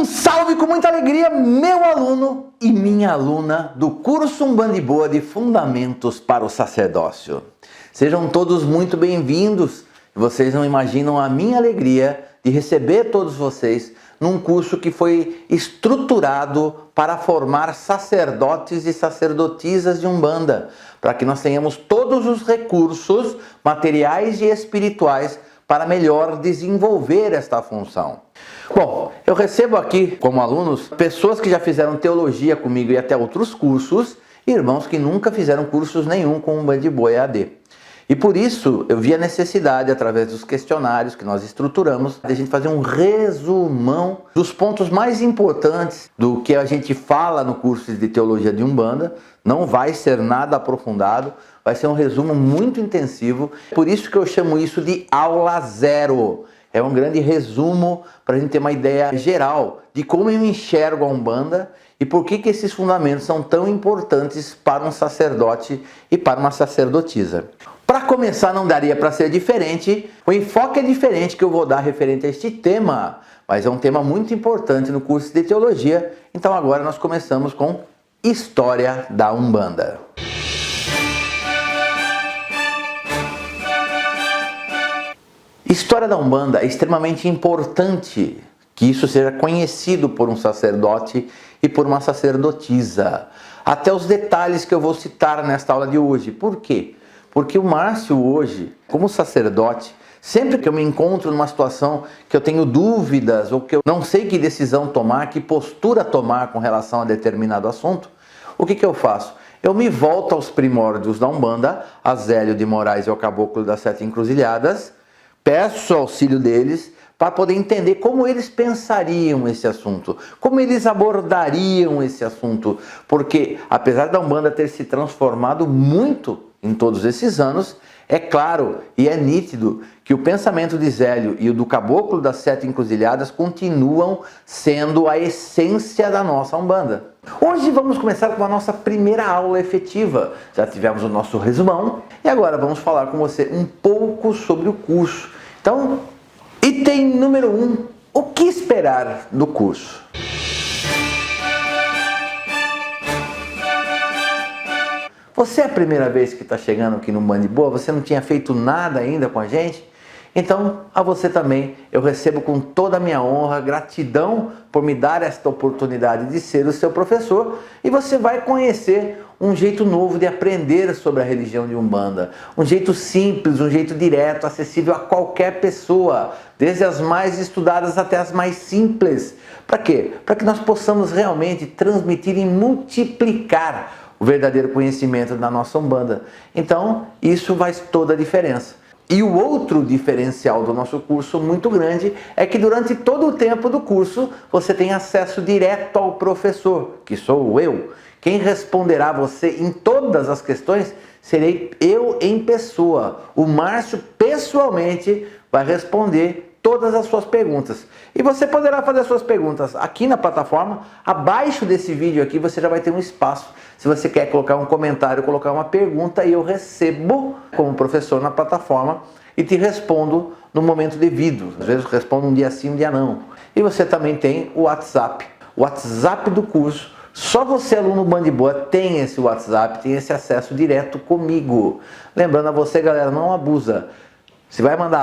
salve com muita alegria, meu aluno e minha aluna do curso Umbanda e Boa de Fundamentos para o Sacerdócio. Sejam todos muito bem-vindos. Vocês não imaginam a minha alegria de receber todos vocês num curso que foi estruturado para formar sacerdotes e sacerdotisas de Umbanda, para que nós tenhamos todos os recursos materiais e espirituais para melhor desenvolver esta função. Bom, eu recebo aqui como alunos pessoas que já fizeram teologia comigo e até outros cursos, e irmãos que nunca fizeram cursos nenhum com Umbanda e Boa EAD. E por isso eu vi a necessidade, através dos questionários que nós estruturamos, de a gente fazer um resumão dos pontos mais importantes do que a gente fala no curso de teologia de Umbanda. Não vai ser nada aprofundado, vai ser um resumo muito intensivo. Por isso que eu chamo isso de aula zero. É um grande resumo para a gente ter uma ideia geral de como eu enxergo a Umbanda e por que esses fundamentos são tão importantes para um sacerdote e para uma sacerdotisa. Para começar, não daria para ser diferente, o enfoque é diferente que eu vou dar referente a este tema, mas é um tema muito importante no curso de teologia, então agora nós começamos com História da Umbanda. História da Umbanda é extremamente importante que isso seja conhecido por um sacerdote e por uma sacerdotisa. Até os detalhes que eu vou citar nesta aula de hoje. Por quê? Porque o Márcio hoje, como sacerdote, sempre que eu me encontro numa situação que eu tenho dúvidas ou que eu não sei que decisão tomar, que postura tomar com relação a determinado assunto, o que eu faço? Eu me volto aos primórdios da Umbanda, a Zélio de Moraes e ao Caboclo das Sete Encruzilhadas, peço o auxílio deles para poder entender como eles pensariam esse assunto, como eles abordariam esse assunto, porque apesar da Umbanda ter se transformado muito em todos esses anos, é claro e é nítido que o pensamento de Zélio e o do Caboclo das Sete Encruzilhadas continuam sendo a essência da nossa Umbanda. Hoje vamos começar com a nossa primeira aula efetiva. Já tivemos o nosso resumão e agora vamos falar com você um pouco sobre o curso. Então, item número 1, o que esperar do curso? Você é a primeira vez que está chegando aqui no Umbanda e Boa? Você não tinha feito nada ainda com a gente? Então, a você também, eu recebo com toda a minha honra, gratidão por me dar esta oportunidade de ser o seu professor, e você vai conhecer um jeito novo de aprender sobre a religião de Umbanda. Um jeito simples, um jeito direto, acessível a qualquer pessoa, desde as mais estudadas até as mais simples. Para quê? Para que nós possamos realmente transmitir e multiplicar o verdadeiro conhecimento da nossa Umbanda. Então, isso faz toda a diferença. E o outro diferencial do nosso curso muito grande é que durante todo o tempo do curso você tem acesso direto ao professor, que sou eu. Quem responderá a você em todas as questões serei eu em pessoa. O Márcio pessoalmente vai responder todas as suas perguntas. E você poderá fazer as suas perguntas aqui na plataforma. Abaixo desse vídeo aqui você já vai ter um espaço. Se você quer colocar um comentário, colocar uma pergunta, e eu recebo como professor na plataforma e te respondo no momento devido. Às vezes eu respondo um dia sim, um dia não. E você também tem o WhatsApp. O WhatsApp do curso. Só você, aluno Umbanda e Boa, tem esse WhatsApp, tem esse acesso direto comigo. Lembrando a você, galera, não abusa. Você vai mandar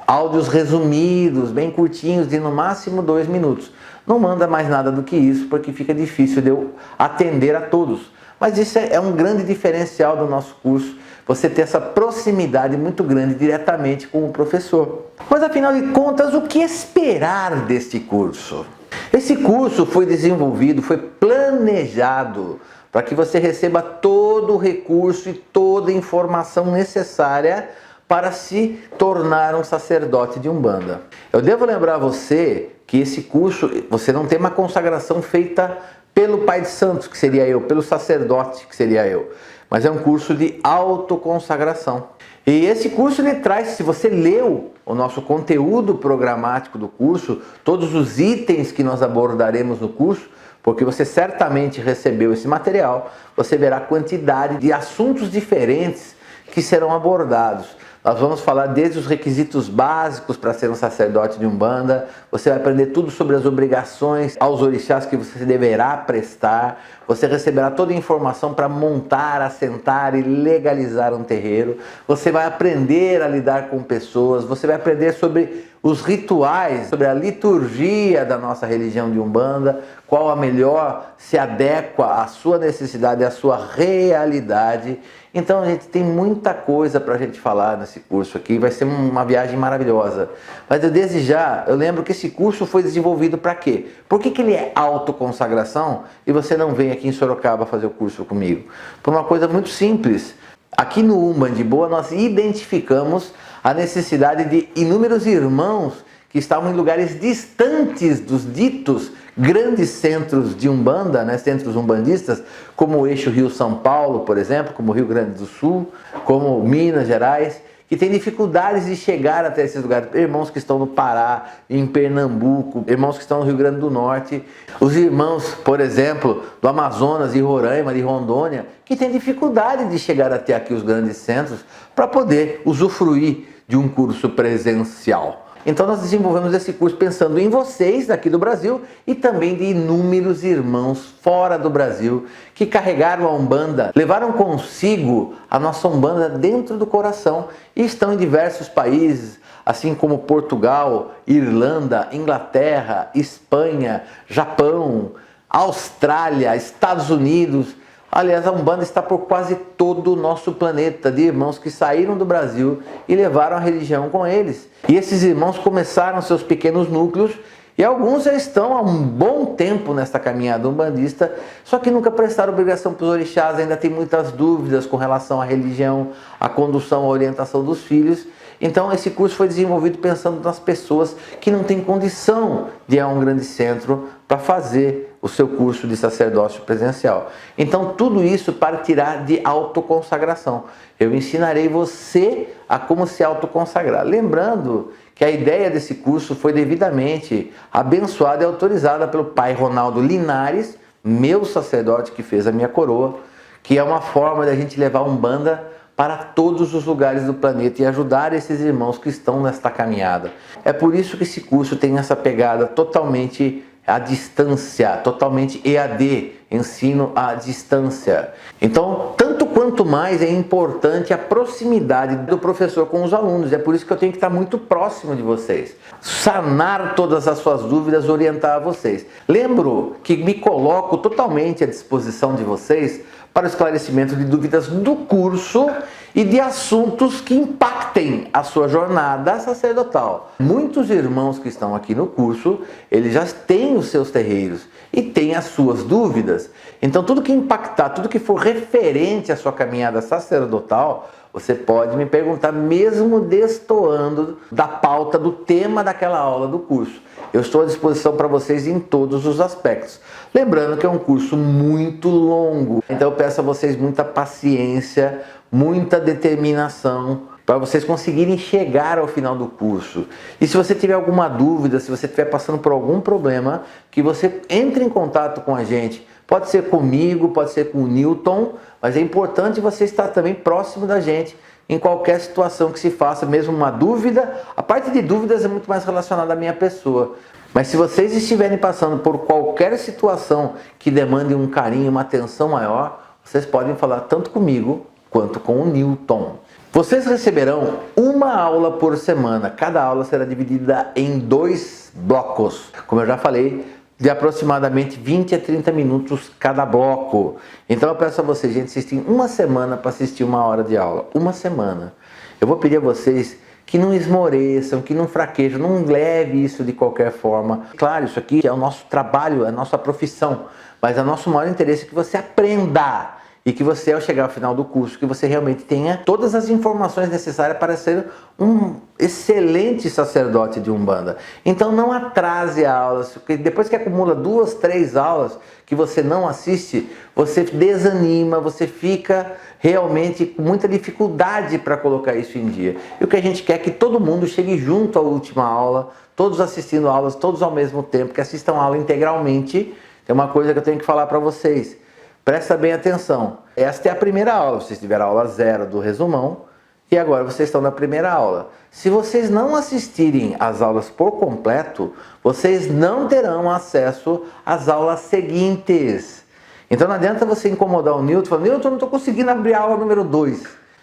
áudios resumidos, bem curtinhos, de no máximo 2 minutos. Não manda mais nada do que isso, porque fica difícil de eu atender a todos. Mas isso é um grande diferencial do nosso curso, você ter essa proximidade muito grande diretamente com o professor. Mas afinal de contas, o que esperar deste curso? Esse curso foi desenvolvido, foi planejado para que você receba todo o recurso e toda a informação necessária para se tornar um sacerdote de Umbanda. Eu devo lembrar a você que esse curso, você não tem uma consagração feita pelo Pai de Santos, que seria eu, pelo sacerdote, que seria eu, mas é um curso de autoconsagração. E esse curso ele traz, se você leu o nosso conteúdo programático do curso, todos os itens que nós abordaremos no curso, porque você certamente recebeu esse material, você verá a quantidade de assuntos diferentes que serão abordados. Nós vamos falar desde os requisitos básicos para ser um sacerdote de Umbanda. Você vai aprender tudo sobre as obrigações aos orixás que você deverá prestar. Você receberá toda a informação para montar, assentar e legalizar um terreiro. Você vai aprender a lidar com pessoas. Você vai aprender sobre os rituais, sobre a liturgia da nossa religião de Umbanda, qual a melhor se adequa à sua necessidade, à sua realidade. Então, gente, tem muita coisa para a gente falar nesse curso aqui, vai ser uma viagem maravilhosa. Mas desde já, eu lembro que esse curso foi desenvolvido para quê? Por que ele é autoconsagração e você não vem aqui em Sorocaba fazer o curso comigo? Por uma coisa muito simples. Aqui no Umbandiboa nós identificamos a necessidade de inúmeros irmãos que estavam em lugares distantes dos ditos grandes centros de Umbanda, né, centros umbandistas, como o eixo Rio-São Paulo, por exemplo, como o Rio Grande do Sul, como Minas Gerais, que tem dificuldades de chegar até esses lugares. Irmãos que estão no Pará, em Pernambuco, irmãos que estão no Rio Grande do Norte, os irmãos, por exemplo, do Amazonas, de Roraima, de Rondônia, que têm dificuldade de chegar até aqui os grandes centros para poder usufruir de um curso presencial. Então nós desenvolvemos esse curso pensando em vocês daqui do Brasil e também de inúmeros irmãos fora do Brasil que carregaram a Umbanda, levaram consigo a nossa Umbanda dentro do coração e estão em diversos países, assim como Portugal, Irlanda, Inglaterra, Espanha, Japão, Austrália, Estados Unidos. Aliás, a Umbanda está por quase todo o nosso planeta, de irmãos que saíram do Brasil e levaram a religião com eles. E esses irmãos começaram seus pequenos núcleos e alguns já estão há um bom tempo nesta caminhada umbandista, só que nunca prestaram obrigação para os orixás, ainda tem muitas dúvidas com relação à religião, à condução, à orientação dos filhos. Então esse curso foi desenvolvido pensando nas pessoas que não têm condição de ir a um grande centro para fazer o seu curso de sacerdócio presencial. Então tudo isso partirá de autoconsagração. Eu ensinarei você a como se autoconsagrar. Lembrando que a ideia desse curso foi devidamente abençoada e autorizada pelo pai Ronaldo Linares, meu sacerdote que fez a minha coroa, que é uma forma de a gente levar a Umbanda para todos os lugares do planeta e ajudar esses irmãos que estão nesta caminhada. É por isso que esse curso tem essa pegada totalmente à distância, totalmente EAD, ensino à distância. Então, tanto quanto mais é importante a proximidade do professor com os alunos. É por isso que eu tenho que estar muito próximo de vocês. Sanar todas as suas dúvidas, orientar vocês. Lembro que me coloco totalmente à disposição de vocês para o esclarecimento de dúvidas do curso e de assuntos que impactem a sua jornada sacerdotal. Muitos irmãos que estão aqui no curso, eles já têm os seus terreiros e têm as suas dúvidas. Então tudo que impactar, tudo que for referente à sua caminhada sacerdotal, você pode me perguntar mesmo destoando da pauta do tema daquela aula do curso. Eu estou à disposição para vocês em todos os aspectos. Lembrando que é um curso muito longo, então eu peço a vocês muita paciência, muita determinação para vocês conseguirem chegar ao final do curso. E se você tiver alguma dúvida, se você estiver passando por algum problema, que você entre em contato com a gente. Pode ser comigo, pode ser com o Newton, mas é importante você estar também próximo da gente em qualquer situação que se faça, mesmo uma dúvida. A parte de dúvidas é muito mais relacionada à minha pessoa. Mas se vocês estiverem passando por qualquer situação que demande um carinho, uma atenção maior, vocês podem falar tanto comigo quanto com o Newton. Vocês receberão uma aula por semana. Cada aula será dividida em 2 blocos. Como eu já falei, de aproximadamente 20 a 30 minutos cada bloco. Então eu peço a vocês, gente, vocês têm uma semana para assistir 1 hora de aula. Uma semana. Eu vou pedir a vocês que não esmoreçam, que não fraquejam, não leve isso de qualquer forma. Claro, isso aqui é o nosso trabalho, é a nossa profissão, mas é o nosso maior interesse que você aprenda e que você, ao chegar ao final do curso, que você realmente tenha todas as informações necessárias para ser um excelente sacerdote de Umbanda. Então não atrase a aula, porque depois que acumula 2, 3 aulas que você não assiste, você desanima, você fica realmente com muita dificuldade para colocar isso em dia. E o que a gente quer é que todo mundo chegue junto à última aula, todos assistindo aulas, todos ao mesmo tempo, que assistam a aula integralmente. Tem uma coisa que eu tenho que falar para vocês. Presta bem atenção. Esta é a primeira aula. Vocês tiveram a aula 0 do resumão e agora vocês estão na primeira aula. Se vocês não assistirem às aulas por completo, vocês não terão acesso às aulas seguintes. Então não adianta você incomodar o Newton e falar: Newton, eu não estou conseguindo abrir a aula número 2.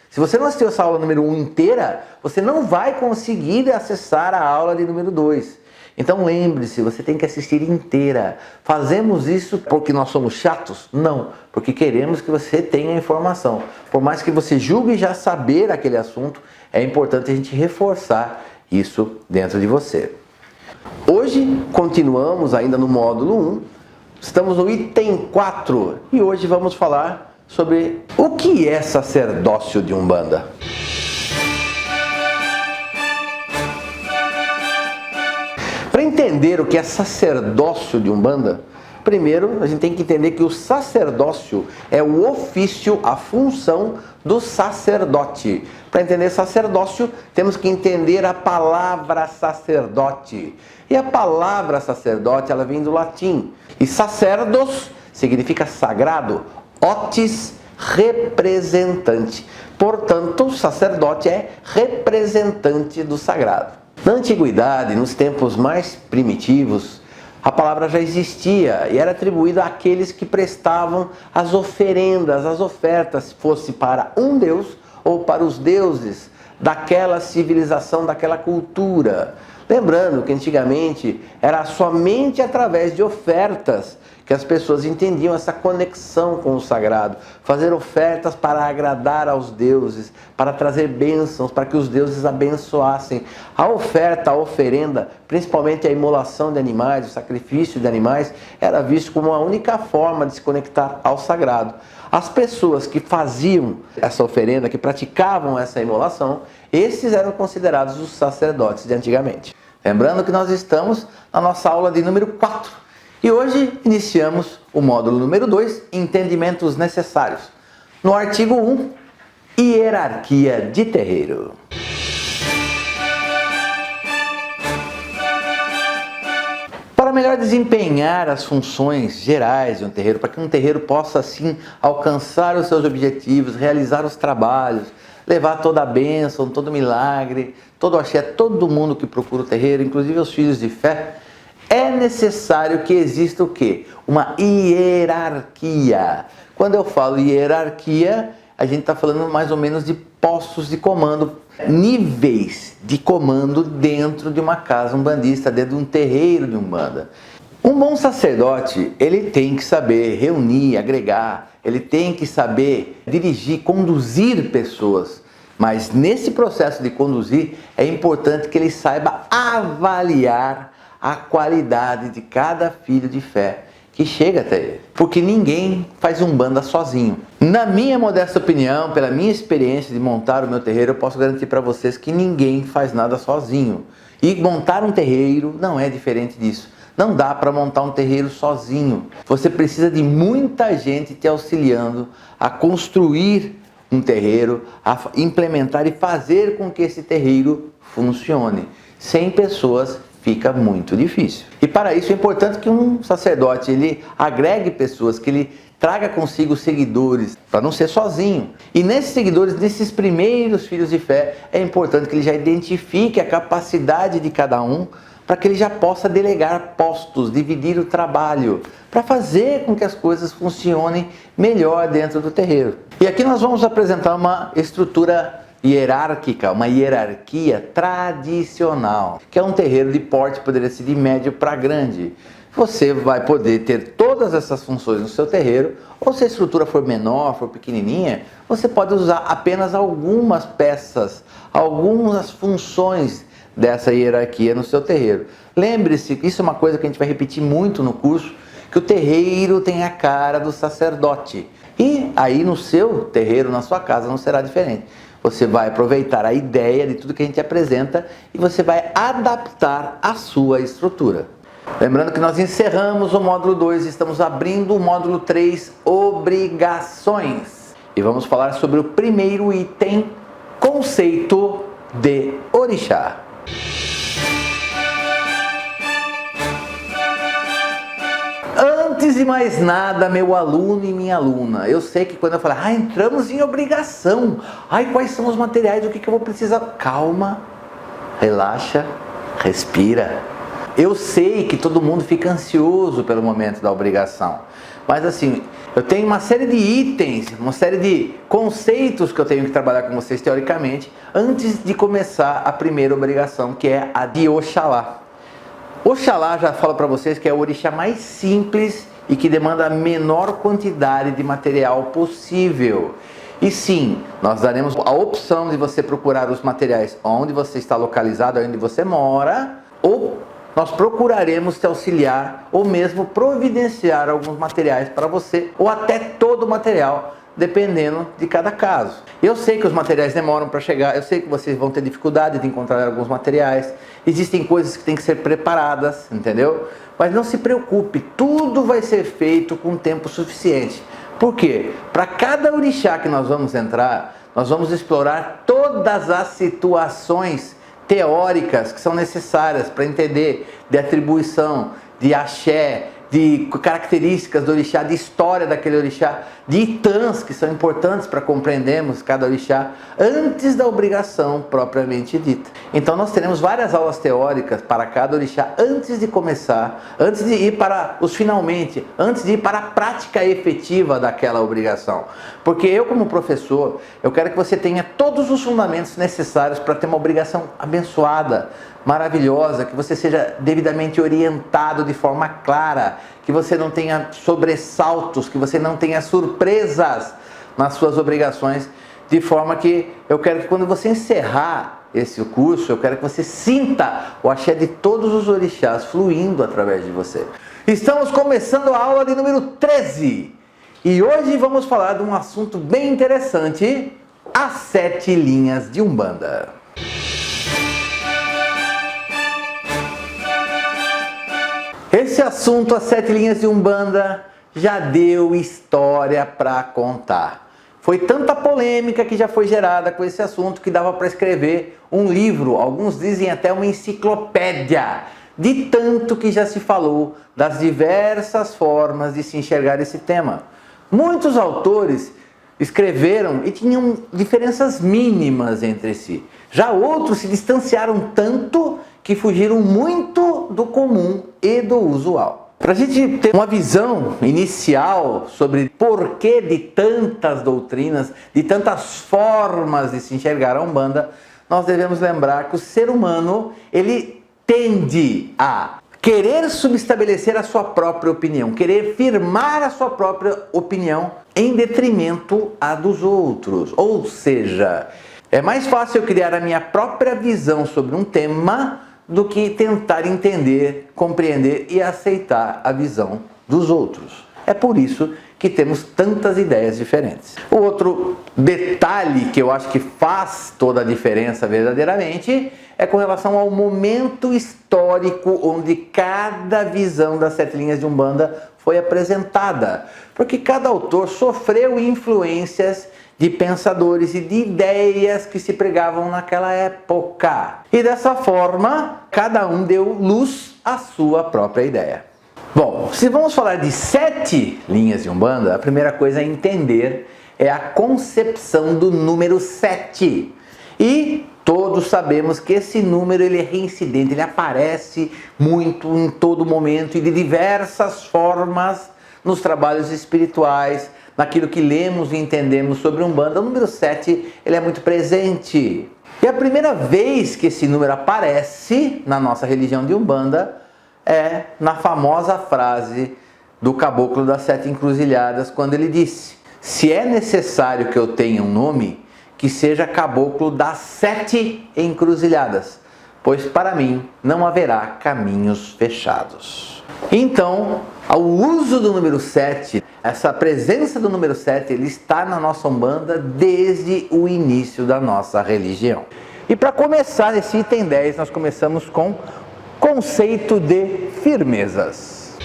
Se você não assistiu essa aula número 1 inteira, você não vai conseguir acessar a aula de número 2. Então lembre-se, você tem que assistir inteira. Fazemos isso porque nós somos chatos? Não, porque queremos que você tenha informação. Por mais que você julgue já saber aquele assunto, é importante a gente reforçar isso dentro de você. Hoje continuamos ainda no módulo 1, estamos no item 4 e hoje vamos falar sobre o que é sacerdócio de Umbanda. Para entender o que é sacerdócio de Umbanda, primeiro a gente tem que entender que o sacerdócio é o ofício, a função do sacerdote. Para entender sacerdócio, temos que entender a palavra sacerdote. E a palavra sacerdote, ela vem do latim. E sacerdos significa sagrado, otis, representante. Portanto, o sacerdote é representante do sagrado. Na antiguidade, nos tempos mais primitivos, a palavra já existia e era atribuída àqueles que prestavam as oferendas, as ofertas, fosse para um deus ou para os deuses daquela civilização, daquela cultura. Lembrando que antigamente era somente através de ofertas que as pessoas entendiam essa conexão com o sagrado, fazer ofertas para agradar aos deuses, para trazer bênçãos, para que os deuses abençoassem. A oferta, a oferenda, principalmente a imolação de animais, o sacrifício de animais, era visto como a única forma de se conectar ao sagrado. As pessoas que faziam essa oferenda, que praticavam essa imolação, esses eram considerados os sacerdotes de antigamente. Lembrando que nós estamos na nossa aula de número 4. E hoje iniciamos o módulo número 2, entendimentos necessários. No artigo 1, hierarquia de terreiro. Para melhor desempenhar as funções gerais de um terreiro, para que um terreiro possa assim alcançar os seus objetivos, realizar os trabalhos, levar toda a bênção, todo o milagre, todo o axé, todo mundo que procura o terreiro, inclusive os filhos de fé, é necessário que exista o quê? Uma hierarquia. Quando eu falo hierarquia, a gente está falando mais ou menos de postos de comando, níveis de comando dentro de uma casa umbandista, dentro de um terreiro de Umbanda. Um bom sacerdote, ele tem que saber reunir, agregar, ele tem que saber dirigir, conduzir pessoas. Mas nesse processo de conduzir, é importante que ele saiba avaliar a qualidade de cada filho de fé que chega até ele. Porque ninguém faz Umbanda sozinho. Na minha modesta opinião, pela minha experiência de montar o meu terreiro, eu posso garantir para vocês que ninguém faz nada sozinho. E montar um terreiro não é diferente disso. Não dá para montar um terreiro sozinho. Você precisa de muita gente te auxiliando a construir um terreiro, a implementar e fazer com que esse terreiro funcione. Sem pessoas fica muito difícil. E para isso é importante que um sacerdote ele agregue pessoas, que ele traga consigo seguidores, para não ser sozinho. E nesses seguidores, nesses primeiros filhos de fé, é importante que ele já identifique a capacidade de cada um, para que ele já possa delegar postos, dividir o trabalho, para fazer com que as coisas funcionem melhor dentro do terreiro. E aqui nós vamos apresentar uma estrutura hierárquica, uma hierarquia tradicional, que é um terreiro de porte, poderia ser de médio para grande. Você vai poder ter todas essas funções no seu terreiro, ou se a estrutura for menor, for pequenininha, você pode usar apenas algumas peças, algumas funções dessa hierarquia no seu terreiro. Lembre-se que isso é uma coisa que a gente vai repetir muito no curso, que o terreiro tem a cara do sacerdote. E aí no seu terreiro, na sua casa, não será diferente. Você vai aproveitar a ideia de tudo que a gente apresenta e você vai adaptar a sua estrutura. Lembrando que nós encerramos o módulo 2 e estamos abrindo o módulo 3, obrigações. E vamos falar sobre o primeiro item, conceito de orixá. Antes de mais nada, meu aluno e minha aluna, eu sei que quando eu falar, entramos em obrigação, quais são os materiais, o que eu vou precisar? Calma, relaxa, respira. Eu sei que todo mundo fica ansioso pelo momento da obrigação, mas assim, eu tenho uma série de itens, uma série de conceitos que eu tenho que trabalhar com vocês teoricamente, antes de começar a primeira obrigação, que é a de Oxalá. Oxalá, já falo para vocês que é o orixá mais simples e que demanda a menor quantidade de material possível. E sim, nós daremos a opção de você procurar os materiais onde você está localizado, onde você mora, ou nós procuraremos te auxiliar ou mesmo providenciar alguns materiais para você, ou até todo o material, dependendo de cada caso. Eu sei que os materiais demoram para chegar, eu sei que vocês vão ter dificuldade de encontrar alguns materiais, existem coisas que têm que ser preparadas, entendeu? Mas não se preocupe, tudo vai ser feito com tempo suficiente. Por quê? Para cada orixá que nós vamos entrar, nós vamos explorar todas as situações teóricas que são necessárias para entender de atribuição, de axé, de características do orixá, de história daquele orixá, de itãs que são importantes para compreendermos cada orixá antes da obrigação propriamente dita. Então nós teremos várias aulas teóricas para cada orixá antes de começar, antes de ir para os finalmente, antes de ir para a prática efetiva daquela obrigação. Porque eu, como professor, eu quero que você tenha todos os fundamentos necessários para ter uma obrigação abençoada, maravilhosa, que você seja devidamente orientado de forma clara, que você não tenha sobressaltos, que você não tenha surpresas nas suas obrigações, de forma que eu quero que quando você encerrar esse curso, eu quero que você sinta o axé de todos os orixás fluindo através de você. Estamos começando a aula de número 13 e hoje vamos falar de um assunto bem interessante, as 7 linhas de Umbanda. Esse assunto, as 7 linhas de Umbanda, já deu história para contar. Foi tanta polêmica que já foi gerada com esse assunto que dava para escrever um livro, alguns dizem até uma enciclopédia, de tanto que já se falou das diversas formas de se enxergar esse tema. Muitos autores escreveram e tinham diferenças mínimas entre si. Já outros se distanciaram tanto que fugiram muito do comum e do usual. Para a gente ter uma visão inicial sobre porquê de tantas doutrinas, de tantas formas de se enxergar a Umbanda, nós devemos lembrar que o ser humano, ele tende a querer subestabelecer a sua própria opinião, querer firmar a sua própria opinião em detrimento à dos outros. Ou seja, é mais fácil eu criar a minha própria visão sobre um tema do que tentar entender, compreender e aceitar a visão dos outros. É por isso que temos tantas ideias diferentes. O outro detalhe que eu acho que faz toda a diferença verdadeiramente é com relação ao momento histórico onde cada visão das 7 linhas de Umbanda foi apresentada. Porque cada autor sofreu influências de pensadores e de ideias que se pregavam naquela época. E dessa forma, cada um deu luz à sua própria ideia. Bom, se vamos falar de 7 linhas de Umbanda, a primeira coisa a entender é a concepção do número 7. E todos sabemos que esse número ele é reincidente, ele aparece muito em todo momento e de diversas formas nos trabalhos espirituais, naquilo que lemos e entendemos sobre Umbanda. O número 7 ele é muito presente. E a primeira vez que esse número aparece na nossa religião de Umbanda é na famosa frase do Caboclo das 7 Encruzilhadas, quando ele disse: se é necessário que eu tenha um nome, que seja Caboclo das 7 Encruzilhadas, pois para mim não haverá caminhos fechados. Então, o uso do número 7, essa presença do número 7, ele está na nossa Umbanda desde o início da nossa religião. E para começar esse item 10, nós começamos com conceito de firmezas.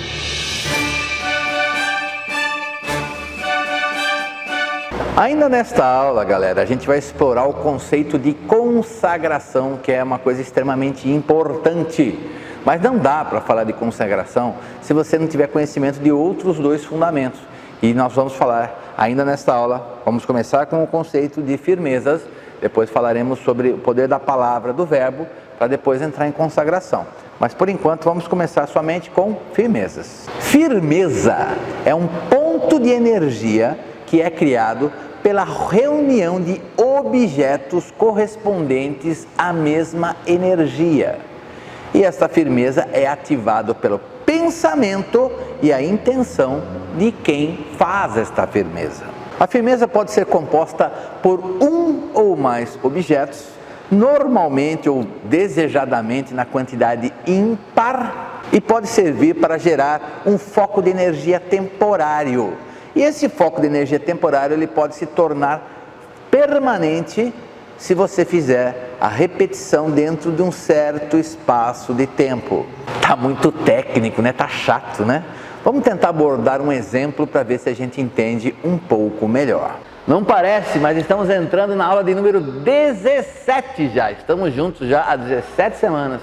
Ainda nesta aula, galera, a gente vai explorar o conceito de consagração, que é uma coisa extremamente importante. Mas não dá para falar de consagração se você não tiver conhecimento de outros dois fundamentos. E nós vamos falar ainda nesta aula, vamos começar com o conceito de firmezas, depois falaremos sobre o poder da palavra, do verbo, para depois entrar em consagração. Mas por enquanto vamos começar somente com firmezas. Firmeza é um ponto de energia que é criado pela reunião de objetos correspondentes à mesma energia. E esta firmeza é ativada pelo pensamento e a intenção de quem faz esta firmeza. A firmeza pode ser composta por um ou mais objetos, normalmente ou desejadamente na quantidade ímpar, e pode servir para gerar um foco de energia temporário. E esse foco de energia temporário ele pode se tornar permanente se você fizer a repetição dentro de um certo espaço de tempo. Tá muito técnico, né? Tá chato, né? Vamos tentar abordar um exemplo para ver se a gente entende um pouco melhor. Não parece, mas estamos entrando na aula de número 17 já. Estamos juntos já há 17 semanas.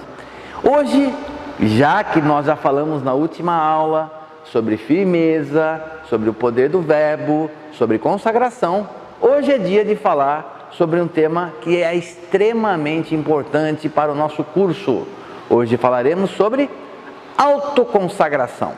Hoje, já que nós já falamos na última aula sobre firmeza, sobre o poder do verbo, sobre consagração, hoje é dia de falar sobre um tema que é extremamente importante para o nosso curso. Hoje falaremos sobre autoconsagração.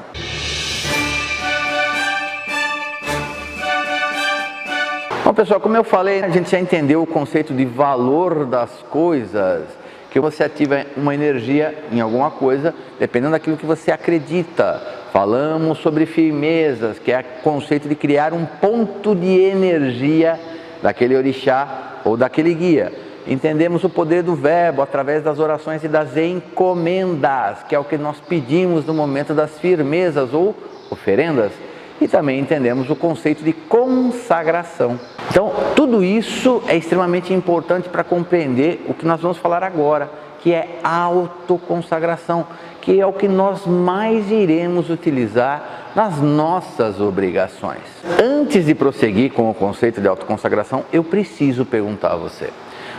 Bom, pessoal, como eu falei, a gente já entendeu o conceito de valor das coisas, que você ativa uma energia em alguma coisa, dependendo daquilo que você acredita. Falamos sobre firmezas, que é o conceito de criar um ponto de energia daquele orixá ou daquele guia. Entendemos o poder do verbo através das orações e das encomendas, que é o que nós pedimos no momento das firmezas ou oferendas. E também entendemos o conceito de consagração. Então, tudo isso é extremamente importante para compreender o que nós vamos falar agora, que é autoconsagração, que é o que nós mais iremos utilizar nas nossas obrigações. Antes de prosseguir com o conceito de autoconsagração, eu preciso perguntar a você: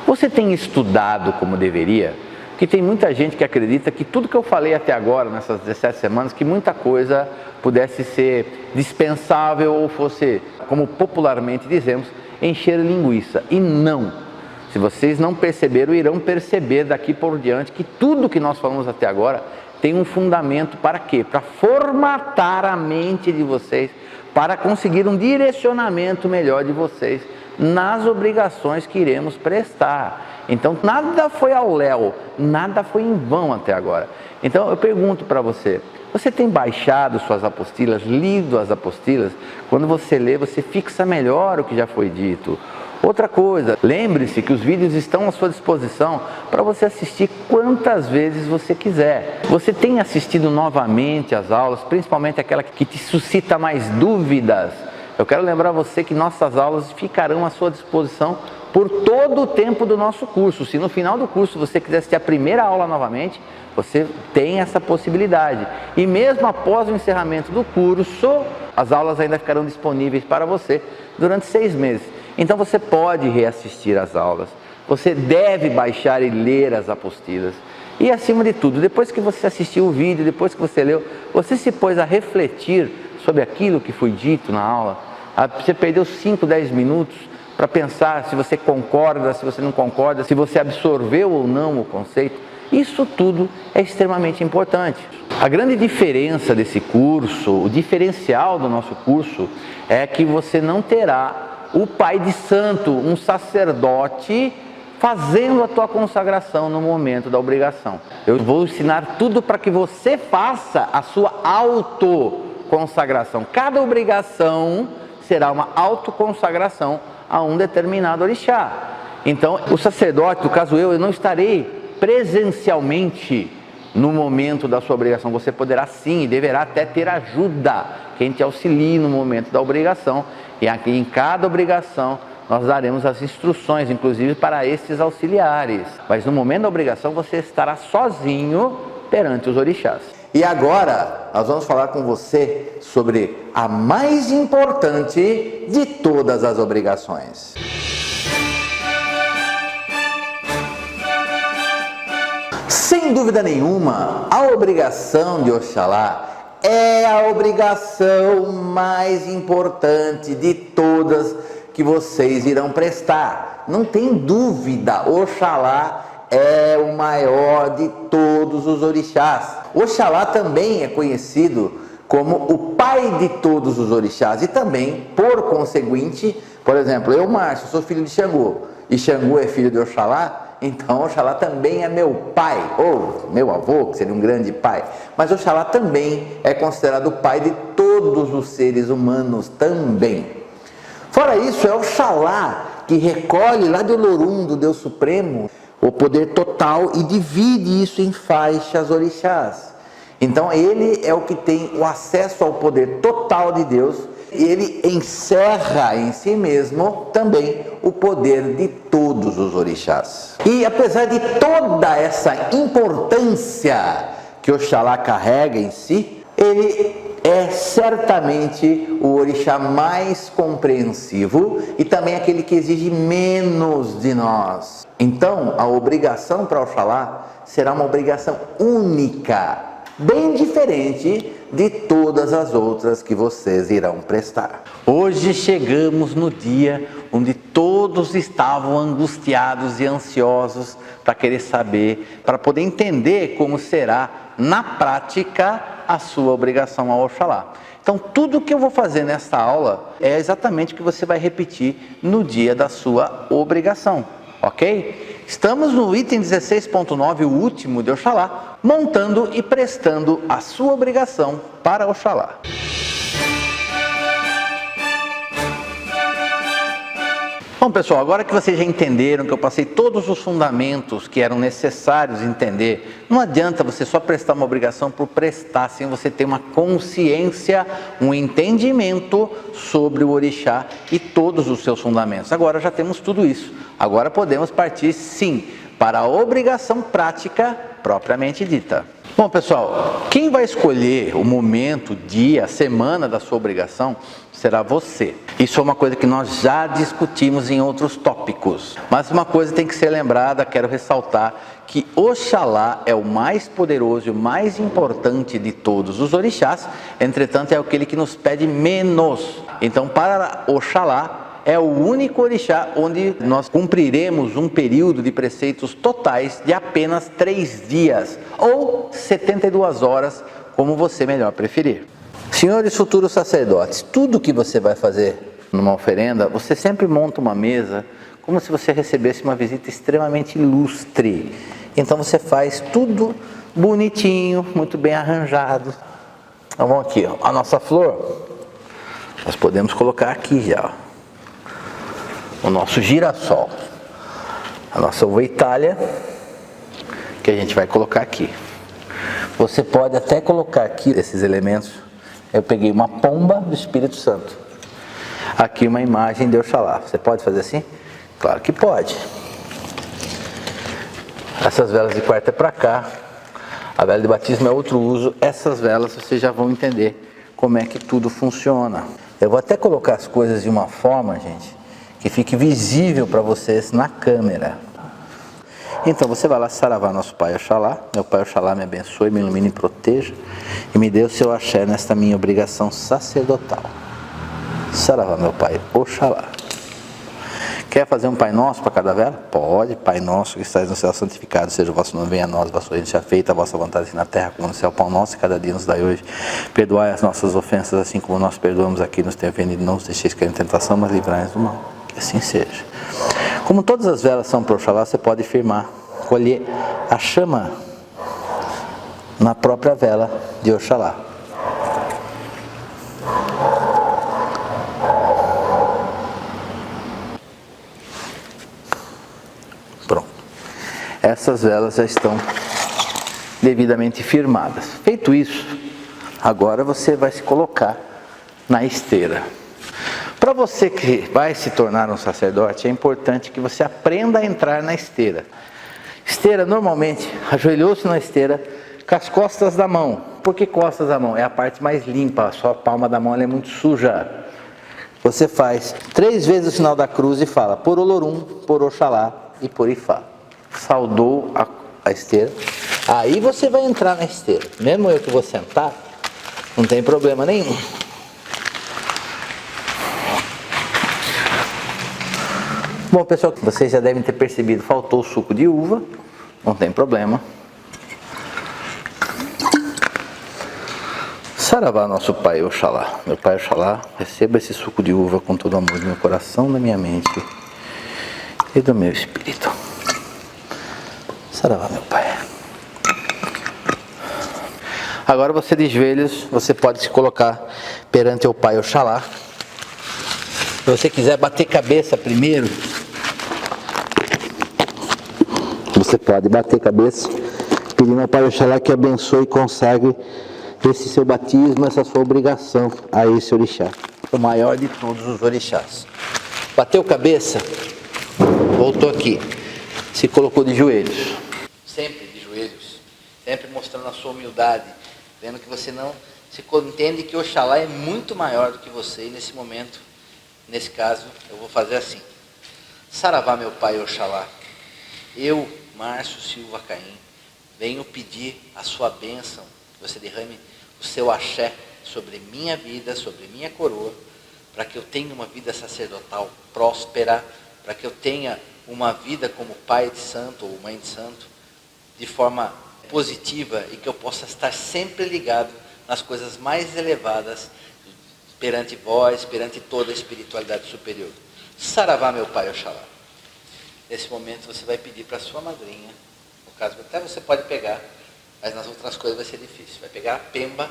você tem estudado como deveria? Porque tem muita gente que acredita que tudo que eu falei até agora, nessas 17 semanas, que muita coisa pudesse ser dispensável ou fosse, como popularmente dizemos, encher linguiça. E não. Se vocês não perceberam, irão perceber daqui por diante que tudo que nós falamos até agora tem um fundamento para quê? Para formatar a mente de vocês, para conseguir um direcionamento melhor de vocês nas obrigações que iremos prestar. Então, nada foi ao léu, nada foi em vão até agora. Então, eu pergunto para você: você tem baixado suas apostilas, lido as apostilas? Quando você lê, você fixa melhor o que já foi dito. Outra coisa, lembre-se que os vídeos estão à sua disposição para você assistir quantas vezes você quiser. Você tem assistido novamente as aulas, principalmente aquela que te suscita mais dúvidas? Eu quero lembrar você que nossas aulas ficarão à sua disposição por todo o tempo do nosso curso. Se no final do curso você quiser assistir a primeira aula novamente, você tem essa possibilidade. E mesmo após o encerramento do curso, as aulas ainda ficarão disponíveis para você durante 6 meses. Então você pode reassistir as aulas, você deve baixar e ler as apostilas. E acima de tudo, depois que você assistiu o vídeo, depois que você leu, você se pôs a refletir sobre aquilo que foi dito na aula. Você perdeu 5, 10 minutos para pensar se você concorda, se você não concorda, se você absorveu ou não o conceito. Isso tudo é extremamente importante. A grande diferença desse curso, o diferencial do nosso curso, é que você não terá o pai de santo, um sacerdote, fazendo a tua consagração no momento da obrigação. Eu vou ensinar tudo para que você faça a sua autoconsagração. Cada obrigação será uma autoconsagração a um determinado orixá. Então, o sacerdote, no caso eu não estarei presencialmente no momento da sua obrigação. Você poderá sim e deverá até ter ajuda, quem te auxilie no momento da obrigação. E aqui em cada obrigação nós daremos as instruções, inclusive para esses auxiliares. Mas no momento da obrigação você estará sozinho perante os orixás. E agora nós vamos falar com você sobre a mais importante de todas as obrigações. Sem dúvida nenhuma, a obrigação de Oxalá é a obrigação mais importante de todas que vocês irão prestar. Não tem dúvida, Oxalá é o maior de todos os orixás. Oxalá também é conhecido como o pai de todos os orixás e também, por conseguinte, por exemplo, eu, Márcio, sou filho de Xangô e Xangô é filho de Oxalá. Então, Oxalá também é meu pai, ou meu avô, que seria um grande pai. Mas Oxalá também é considerado o pai de todos os seres humanos também. Fora isso, é Oxalá que recolhe lá de Olorum, do Deus Supremo, o poder total e divide isso em faixas orixás. Então, ele é o que tem o acesso ao poder total de Deus. Ele encerra em si mesmo também o poder de todos os orixás. E apesar de toda essa importância que Oxalá carrega em si, ele é certamente o orixá mais compreensivo e também aquele que exige menos de nós. Então, a obrigação para Oxalá será uma obrigação única, bem diferente de todas as outras que vocês irão prestar. Hoje chegamos no dia onde todos estavam angustiados e ansiosos para querer saber, para poder entender como será na prática a sua obrigação ao Oxalá. Então, tudo que eu vou fazer nesta aula é exatamente o que você vai repetir no dia da sua obrigação, ok? Estamos no item 16.9, o último de Oxalá, montando e prestando a sua obrigação para Oxalá. Bom, pessoal, agora que vocês já entenderam que eu passei todos os fundamentos que eram necessários entender, não adianta você só prestar uma obrigação por prestar, sem você ter uma consciência, um entendimento sobre o orixá e todos os seus fundamentos. Agora já temos tudo isso. Agora podemos partir, sim, para a obrigação prática propriamente dita. Bom, pessoal, quem vai escolher o momento, dia, semana da sua obrigação será você. Isso é uma coisa que nós já discutimos em outros tópicos. Mas uma coisa tem que ser lembrada, quero ressaltar, que Oxalá é o mais poderoso e o mais importante de todos os orixás, entretanto é aquele que nos pede menos. Então, para Oxalá, é o único orixá onde nós cumpriremos um período de preceitos totais de apenas 3 dias ou 72 horas, como você melhor preferir. Senhores futuros sacerdotes, tudo que você vai fazer numa oferenda, você sempre monta uma mesa como se você recebesse uma visita extremamente ilustre. Então você faz tudo bonitinho, muito bem arranjado. Então vamos aqui, ó, a nossa flor, nós podemos colocar aqui já, ó. O nosso girassol, a nossa uva Itália, que a gente vai colocar aqui. Você pode até colocar aqui esses elementos. Eu peguei uma pomba do Espírito Santo. Aqui uma imagem de Oxalá. Você pode fazer assim? Claro que pode. Essas velas de quarta é para cá. A vela de batismo é outro uso. Essas velas vocês já vão entender como é que tudo funciona. Eu vou até colocar as coisas de uma forma, gente, que fique visível para vocês na câmera. Então você vai lá saravar nosso Pai Oxalá. Meu Pai Oxalá me abençoe, me ilumine e proteja e me dê o seu axé nesta minha obrigação sacerdotal. Saravá, meu Pai Oxalá. Quer fazer um Pai Nosso para cada vela? Pode. Pai Nosso que estais no céu, santificado seja o vosso nome, venha a nós, vossa reino seja feita, a vossa vontade assim na terra como no céu. Pão nosso, cada dia nos dai hoje. Perdoai as nossas ofensas, assim como nós perdoamos aqui nos tem ofendido. Não nos deixeis cair em tentação, mas livrai-nos do mal. Que assim seja. Como todas as velas são para Oxalá, você pode firmar, colher a chama na própria vela de Oxalá. Pronto. Essas velas já estão devidamente firmadas. Feito isso, agora você vai se colocar na esteira. Para você que vai se tornar um sacerdote, é importante que você aprenda a entrar na esteira. Esteira, normalmente, ajoelhou-se na esteira com as costas da mão. Por que costas da mão? É a parte mais limpa, a sua palma da mão ela é muito suja. Você faz 3 vezes o sinal da cruz e fala: por Olorum, por Oxalá e por Ifá. Saudou a esteira. Aí você vai entrar na esteira. Mesmo eu que vou sentar, não tem problema nenhum. Bom, pessoal, vocês já devem ter percebido, faltou o suco de uva. Não tem problema. Saravá, nosso Pai Oxalá. Meu Pai Oxalá, receba esse suco de uva com todo o amor do meu coração, da minha mente e do meu espírito. Saravá, meu Pai. Agora você de joelhos, você pode se colocar perante o Pai Oxalá. Se você quiser bater cabeça primeiro, você pode bater cabeça, pedindo ao Pai Oxalá que abençoe e consagre esse seu batismo, essa sua obrigação a esse orixá, o maior de todos os orixás. Bateu cabeça, voltou aqui, se colocou de joelhos, sempre de joelhos, sempre mostrando a sua humildade, vendo que você não se entende que Oxalá é muito maior do que você, e nesse momento, nesse caso, eu vou fazer assim. Saravá, meu Pai Oxalá, eu, Márcio Silva Caim, venho pedir a sua bênção, que você derrame o seu axé sobre minha vida, sobre minha coroa, para que eu tenha uma vida sacerdotal próspera, para que eu tenha uma vida como pai de santo ou mãe de santo, de forma positiva, e que eu possa estar sempre ligado nas coisas mais elevadas perante vós, perante toda a espiritualidade superior. Saravá, meu Pai Oxalá. Nesse momento você vai pedir para sua madrinha, no caso até você pode pegar, mas nas outras coisas vai ser difícil. Vai pegar a pemba,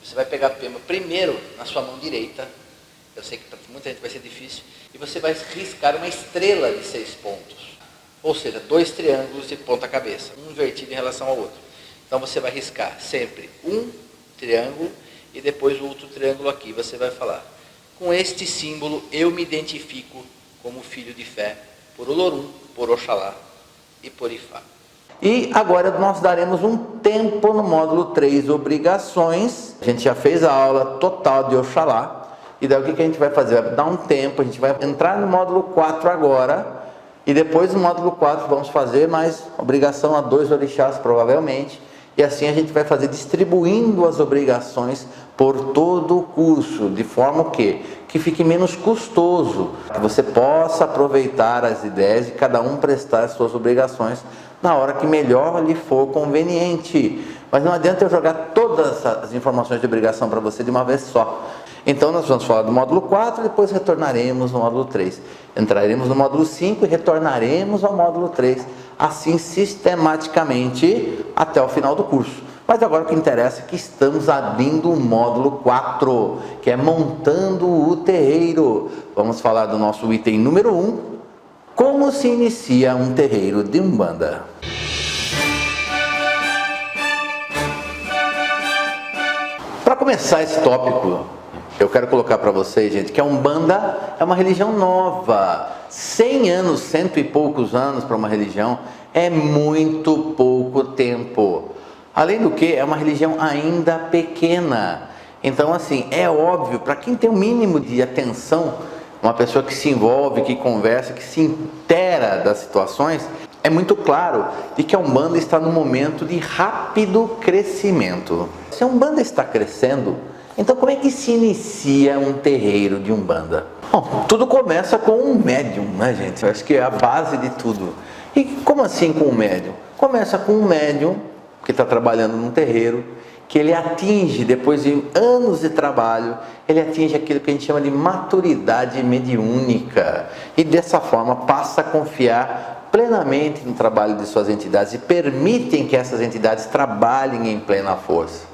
você vai pegar a pemba primeiro na sua mão direita, eu sei que para muita gente vai ser difícil, e você vai riscar uma estrela de 6 pontos, ou seja, 2 triângulos de ponta cabeça, um invertido em relação ao outro. Então você vai riscar sempre um triângulo e depois o outro triângulo aqui. Você vai falar: com este símbolo eu me identifico como filho de fé, por Olorum, por Oxalá e por Ifá. E agora nós daremos um tempo no módulo 3, obrigações. A gente já fez a aula total de Oxalá. E daí o que a gente vai fazer? Vai dar um tempo, a gente vai entrar no módulo 4 agora. E depois no módulo 4 vamos fazer mais obrigação a 2 orixás provavelmente. E assim a gente vai fazer distribuindo as obrigações por todo o curso, de forma que fique menos custoso, que você possa aproveitar as ideias e cada um prestar as suas obrigações na hora que melhor lhe for conveniente. Mas não adianta eu jogar todas as informações de obrigação para você de uma vez só. Então nós vamos falar do módulo 4 e depois retornaremos no módulo 3. Entraremos no módulo 5 e retornaremos ao módulo 3, assim sistematicamente até o final do curso. Mas agora o que interessa é que estamos abrindo o módulo 4, que é montando o terreiro. Vamos falar do nosso item número 1, como se inicia um terreiro de Umbanda. Para começar esse tópico, eu quero colocar para vocês, gente, que a Umbanda é uma religião nova. 100 anos, 100 e poucos anos para uma religião é muito pouco tempo. Além do que, é uma religião ainda pequena. Então, assim, é óbvio, para quem tem o mínimo de atenção, uma pessoa que se envolve, que conversa, que se inteira das situações, é muito claro de que a Umbanda está num momento de rápido crescimento. Se a Umbanda está crescendo, então como é que se inicia um terreiro de Umbanda? Bom, tudo começa com um médium, né, gente? Eu acho que é a base de tudo. E como assim com um médium? Começa com um médium que está trabalhando num terreiro, que ele atinge, depois de anos de trabalho, ele atinge aquilo que a gente chama de maturidade mediúnica. E dessa forma passa a confiar plenamente no trabalho de suas entidades e permitem que essas entidades trabalhem em plena força.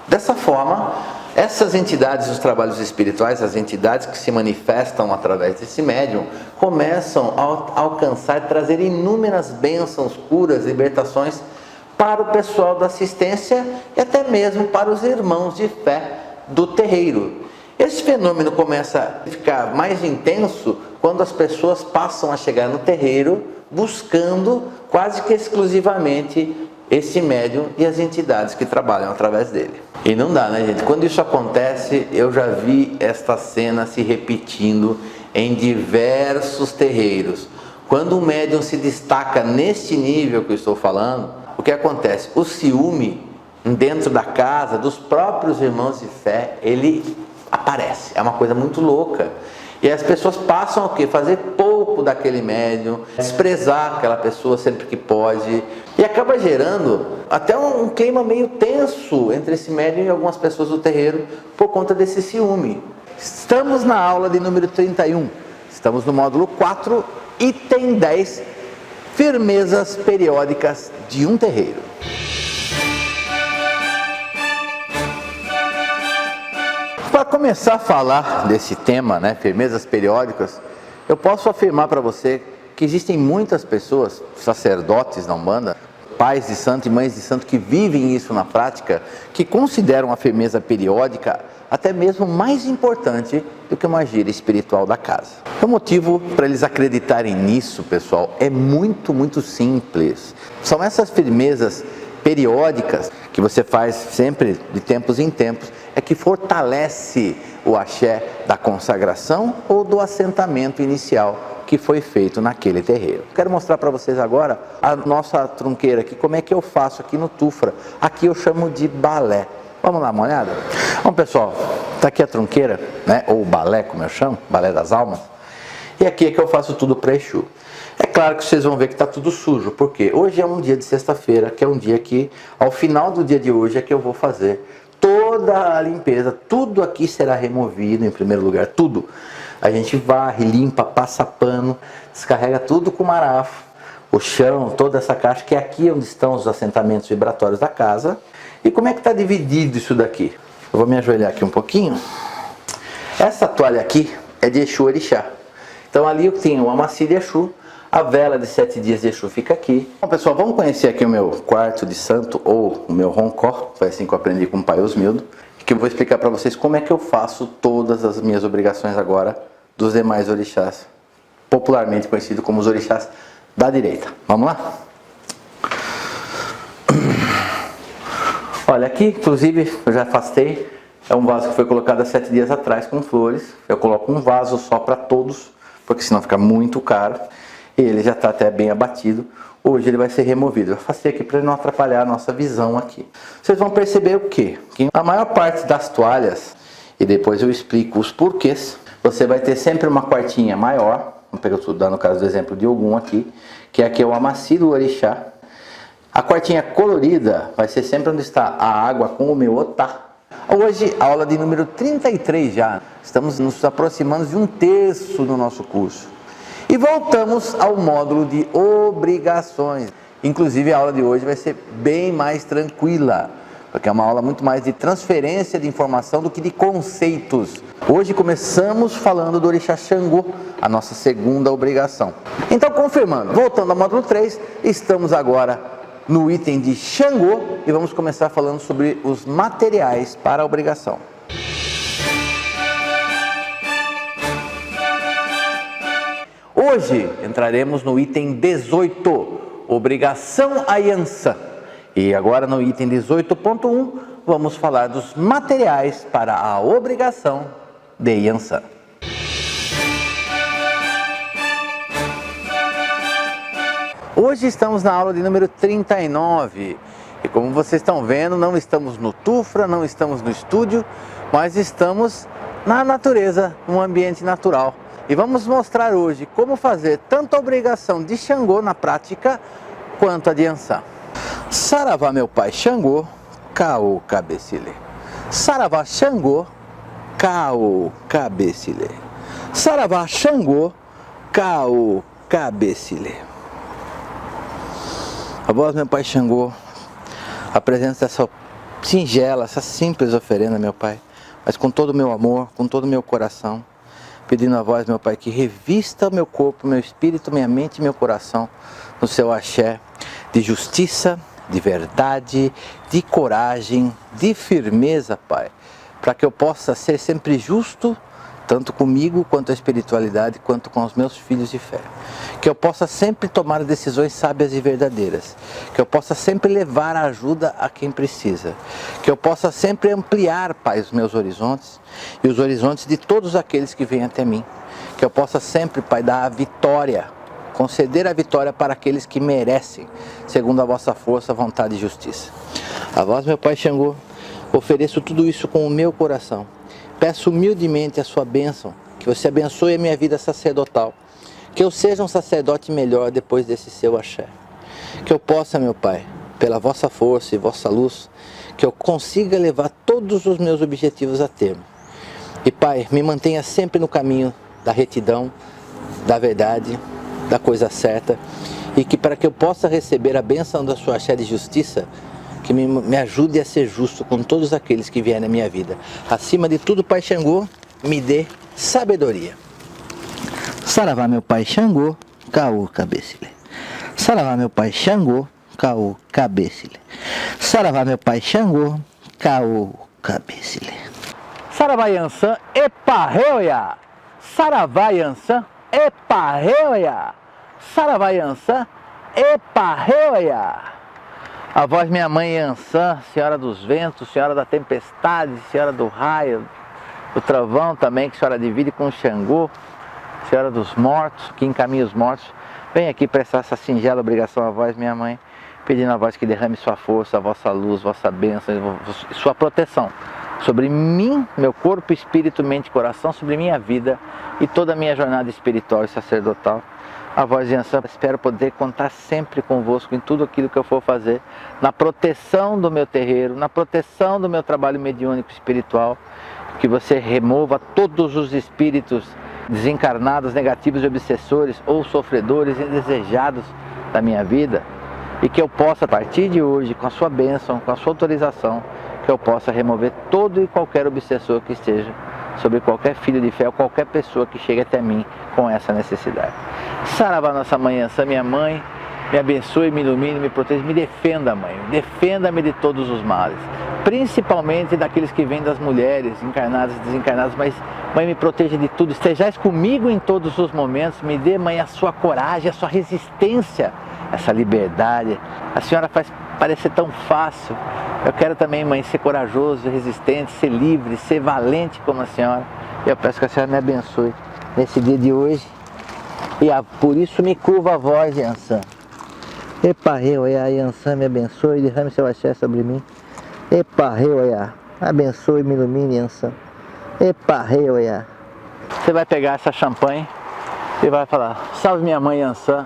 Dessa forma, essas entidades, os trabalhos espirituais, as entidades que se manifestam através desse médium, começam a alcançar e trazer inúmeras bênçãos, curas, libertações para o pessoal da assistência e até mesmo para os irmãos de fé do terreiro. Esse fenômeno começa a ficar mais intenso quando as pessoas passam a chegar no terreiro buscando quase que exclusivamente esse médium e as entidades que trabalham através dele. E não dá, né, gente? Quando isso acontece, eu já vi esta cena se repetindo em diversos terreiros. Quando um médium se destaca neste nível que eu estou falando, o que acontece? O ciúme dentro da casa, dos próprios irmãos de fé, ele aparece. É uma coisa muito louca. E as pessoas passam a quê? Fazer pouco daquele médium, desprezar aquela pessoa sempre que pode. E acaba gerando até um clima meio tenso entre esse médium e algumas pessoas do terreiro por conta desse ciúme. Estamos na aula de número 31. Estamos no módulo 4, item 10, firmezas periódicas de um terreiro. Para começar a falar desse tema, firmezas periódicas, eu posso afirmar para você que existem muitas pessoas, sacerdotes na Umbanda, pais de santo e mães de santo que vivem isso na prática, que consideram a firmeza periódica até mesmo mais importante do que uma gira espiritual da casa. O motivo para eles acreditarem nisso, pessoal, é muito simples. São essas firmezas periódicas que você faz sempre de tempos em tempos, é que fortalece o axé da consagração ou do assentamento inicial que foi feito naquele terreiro. Quero mostrar para vocês agora a nossa trunqueira aqui, como é que eu faço aqui no Tufra. Aqui eu chamo de balé. Vamos lá, uma olhada? Bom, pessoal, está aqui a trunqueira, ou balé, como eu chamo, balé das almas. E aqui é que eu faço tudo para Exu. É claro que vocês vão ver que está tudo sujo, porque hoje é um dia de sexta-feira, que é um dia que, ao final do dia de hoje, é que eu vou fazer toda a limpeza. Tudo aqui será removido, em primeiro lugar, tudo. A gente varre, limpa, passa pano, descarrega tudo com marafo. O chão, toda essa caixa, que é aqui onde estão os assentamentos vibratórios da casa. E como é que está dividido isso daqui? Eu vou me ajoelhar aqui um pouquinho. Essa toalha aqui é de Exu Orixá. Então ali eu tenho o Amaci de Exu, a vela de 7 dias de Exu fica aqui. Bom, pessoal, vamos conhecer aqui o meu quarto de santo, ou o meu roncó. Foi assim que eu aprendi com o pai Osmildo. Que eu vou explicar para vocês como é que eu faço todas as minhas obrigações agora dos demais orixás, popularmente conhecido como os orixás da direita. Vamos lá? Olha aqui, inclusive, eu já afastei. É um vaso que foi colocado há 7 dias atrás com flores. Eu coloco um vaso só para todos, porque senão fica muito caro. E ele já está até bem abatido. Hoje ele vai ser removido. Eu afastei aqui para não atrapalhar a nossa visão aqui. Vocês vão perceber o quê? Que a maior parte das toalhas, e depois eu explico os porquês, você vai ter sempre uma quartinha maior. Vamos pegar tudo, dando o caso do exemplo de Ogum aqui, que aqui é o Amaci do Orixá. A quartinha colorida vai ser sempre onde está a água com o meu otá. Hoje, aula de número 33 já. Estamos nos aproximando de 1/3 do nosso curso. E voltamos ao módulo de obrigações. Inclusive, a aula de hoje vai ser bem mais tranquila, porque é uma aula muito mais de transferência de informação do que de conceitos. Hoje começamos falando do Orixá Xangô, a nossa segunda obrigação. Então, confirmando, voltando ao módulo 3, estamos agora no item de Xangô e vamos começar falando sobre os materiais para a obrigação. Hoje entraremos no item 18, obrigação a Yansan. E agora no item 18.1 vamos falar dos materiais para a obrigação de Yansan. Hoje estamos na aula de número 39 e como vocês estão vendo, não estamos no Tufra, não estamos no estúdio, mas estamos na natureza, num ambiente natural. E vamos mostrar hoje como fazer tanto a obrigação de Xangô na prática, quanto a de Yansan. Saravá, meu pai Xangô, Caô Cabecilê. Saravá Xangô, Caô Cabecilê. Saravá Xangô, Caô Cabecilê. A voz, meu pai Xangô, apresenta essa singela, essa simples oferenda, meu pai, mas com todo o meu amor, com todo o meu coração, pedindo a voz, meu pai, que revista o meu corpo, meu espírito, minha mente e meu coração no seu axé de justiça, de verdade, de coragem, de firmeza, pai, para que eu possa ser sempre justo, tanto comigo, quanto a espiritualidade, quanto com os meus filhos de fé. Que eu possa sempre tomar decisões sábias e verdadeiras. Que eu possa sempre levar a ajuda a quem precisa. Que eu possa sempre ampliar, Pai, os meus horizontes e os horizontes de todos aqueles que vêm até mim. Que eu possa sempre, Pai, dar a vitória conceder a vitória para aqueles que merecem, segundo a vossa força, vontade e justiça. A vós, meu Pai Xangô, ofereço tudo isso com o meu coração. Peço humildemente a sua bênção, que você abençoe a minha vida sacerdotal, que eu seja um sacerdote melhor depois desse seu axé. Que eu possa, meu Pai, pela vossa força e vossa luz, que eu consiga levar todos os meus objetivos a termo. E Pai, me mantenha sempre no caminho da retidão, da verdade, da coisa certa, e que para que eu possa receber a bênção da sua axé de justiça, que me ajude a ser justo com todos aqueles que vierem na minha vida. Acima de tudo, Pai Xangô, me dê sabedoria. Saravá, meu Pai Xangô, caô cabecile. Saravá, meu Pai Xangô, caô cabecile. Saravá, meu Pai Xangô, caô cabecile. Saravá Yansan, eparreoia. Saravá Yansan, eparreoia. Saravá Yansan, eparreoia. A voz minha mãe Yansan, Senhora dos Ventos, Senhora da Tempestade, Senhora do Raio, do Trovão também, que a Senhora divide com o Xangô, Senhora dos Mortos, que encaminha os mortos, vem aqui prestar essa singela obrigação à voz minha mãe, pedindo a voz que derrame sua força, a vossa luz, vossa bênção e sua proteção sobre mim, meu corpo, espírito, mente e coração, sobre minha vida e toda a minha jornada espiritual e sacerdotal. A voz de Yansan, espero poder contar sempre convosco em tudo aquilo que eu for fazer, na proteção do meu terreiro, na proteção do meu trabalho mediúnico espiritual, que você remova todos os espíritos desencarnados, negativos e obsessores ou sofredores indesejados da minha vida, e que eu possa, a partir de hoje, com a sua bênção, com a sua autorização, que eu possa remover todo e qualquer obsessor que esteja sobre qualquer filho de fé ou qualquer pessoa que chegue até mim com essa necessidade. Saravá, nossa mãe Yansan, minha mãe, me abençoe, me ilumine, me proteja, me defenda, mãe, defenda-me de todos os males, principalmente daqueles que vêm das mulheres, encarnadas e desencarnadas, mas, mãe, me proteja de tudo, estejais comigo em todos os momentos, me dê, mãe, a sua coragem, a sua resistência, essa liberdade. A senhora faz parecer tão fácil. Eu quero também, mãe, ser corajoso, resistente, ser livre, ser valente como a senhora. Eu peço que a senhora me abençoe nesse dia de hoje. E por isso me curva a voz, Yansan. Eparreu, Yansan, me abençoe, derrame seu axé sobre mim. Eparreu, abençoe, me ilumine, Yansan. Eparreu, Você vai pegar essa champanhe e vai falar: salve minha mãe Yansan,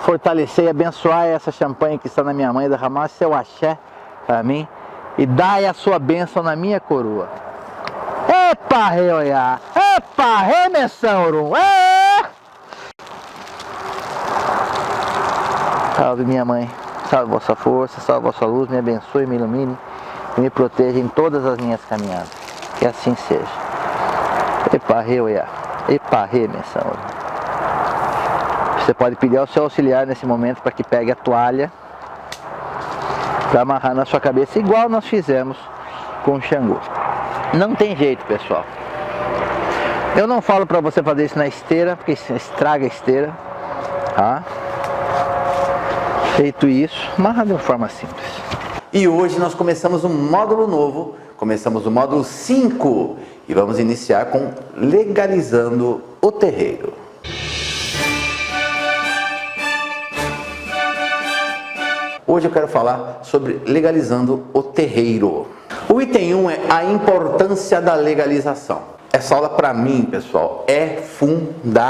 fortalecer e abençoar essa champanhe que está na minha mãe, derramar seu axé para mim e dai a sua bênção na minha coroa. Eparreu, eparreu, menção, Salve minha mãe, salve vossa força, salve vossa luz, me abençoe, me ilumine e me proteja em todas as minhas caminhadas. Que assim seja. Eparreu, eparreu, menção. Você pode pedir ao seu auxiliar nesse momento para que pegue a toalha para amarrar na sua cabeça, igual nós fizemos com o Xangô. Não tem jeito, pessoal. Eu não falo para você fazer isso na esteira, porque isso estraga a esteira, tá? Feito isso, amarra de uma forma simples. E hoje nós começamos um módulo novo, começamos o módulo 5 e vamos iniciar com legalizando o terreiro. Hoje eu quero falar sobre legalizando o terreiro. O item 1 é a importância da legalização. Essa aula para mim, pessoal, é fundamental.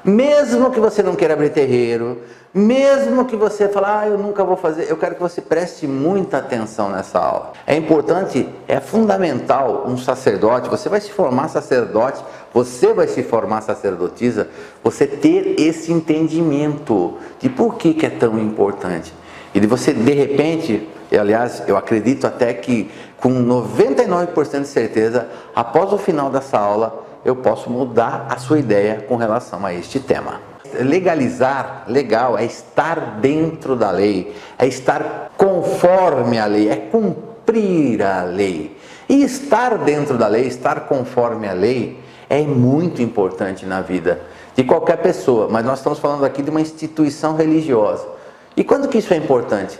Mesmo que você não queira abrir terreiro, mesmo que você fale, eu nunca vou fazer, eu quero que você preste muita atenção nessa aula. É importante, é fundamental um sacerdote, você vai se formar sacerdote, você vai se formar sacerdotisa, você ter esse entendimento de por que é tão importante. E de você, de repente, aliás, eu acredito até que com 99% de certeza, após o final dessa aula, eu posso mudar a sua ideia com relação a este tema. Legalizar, legal, é estar dentro da lei, é estar conforme a lei, é cumprir a lei. E estar dentro da lei, estar conforme a lei, é muito importante na vida de qualquer pessoa, mas nós estamos falando aqui de uma instituição religiosa. E quando que isso é importante?